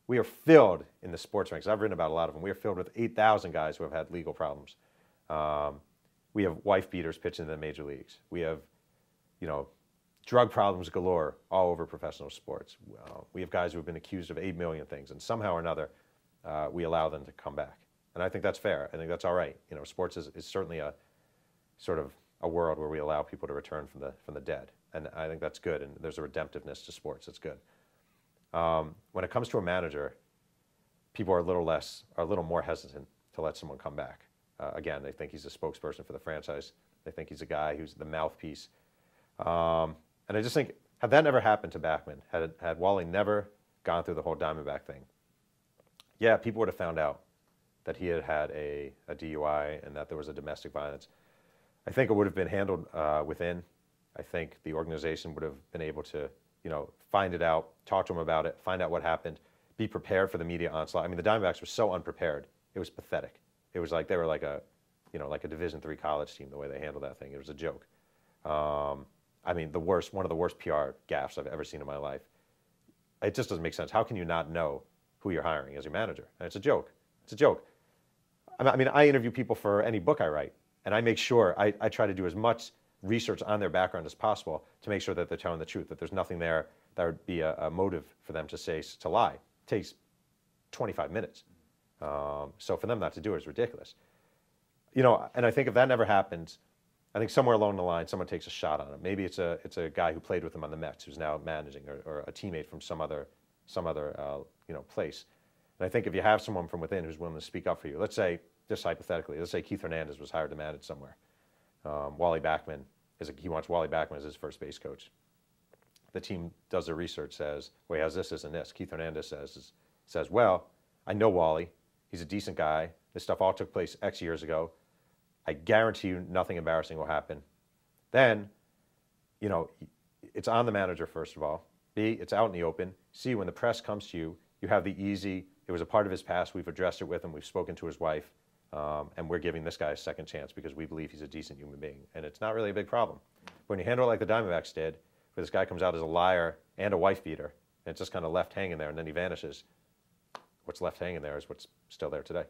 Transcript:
we are filled in the sports ranks. I've written about a lot of them. We are filled with 8,000 guys who have had legal problems. We have wife beaters pitching in the major leagues. We have, drug problems galore all over professional sports. We have guys who have been accused of 8 million things, and somehow or another, we allow them to come back. And I think that's fair. I think that's all right. Sports is certainly a sort of a world where we allow people to return from the dead. And I think that's good, and there's a redemptiveness to sports. It's good. When it comes to a manager, people are a little more hesitant to let someone come back. Again, they think he's a spokesperson for the franchise. They think he's a guy who's the mouthpiece. And I just think, had that never happened to Backman, had Wally never gone through the whole Diamondback thing, yeah, people would have found out that he had had a DUI and that there was a domestic violence. I think it would have been handled within. I think the organization would have been able to, find it out, talk to him about it, find out what happened, be prepared for the media onslaught. I mean, the Diamondbacks were so unprepared. It was pathetic. It was like they were like a Division III college team, the way they handled that thing. It was a joke. I mean, one of the worst PR gaffes I've ever seen in my life. It just doesn't make sense. How can you not know who you're hiring as your manager? And it's a joke. It's a joke. I mean, I interview people for any book I write, and I make sure I try to do as much research on their background as possible to make sure that they're telling the truth, that there's nothing there that would be a motive for them to lie. It takes 25 minutes. So for them not to do it is ridiculous. And I think if that never happens, I think somewhere along the line, someone takes a shot on him. Maybe it's a guy who played with him on the Mets who's now managing, or a teammate from some other place. And I think if you have someone from within who's willing to speak up for you, let's say, just hypothetically, let's say Keith Hernandez was hired to manage somewhere. Wally Backman, he wants Wally Backman as his first base coach. The team does their research, says, well, he has this and this. Keith Hernandez says, well, I know Wally. He's a decent guy. This stuff all took place X years ago. I guarantee you nothing embarrassing will happen. Then, it's on the manager, first of all. B, it's out in the open. C, when the press comes to you, you have the easy, it was a part of his past, we've addressed it with him, we've spoken to his wife, and we're giving this guy a second chance because we believe he's a decent human being. And it's not really a big problem. When you handle it like the Diamondbacks did, where this guy comes out as a liar and a wife beater, and it's just kind of left hanging there, and then he vanishes, what's left hanging there is what's still there today.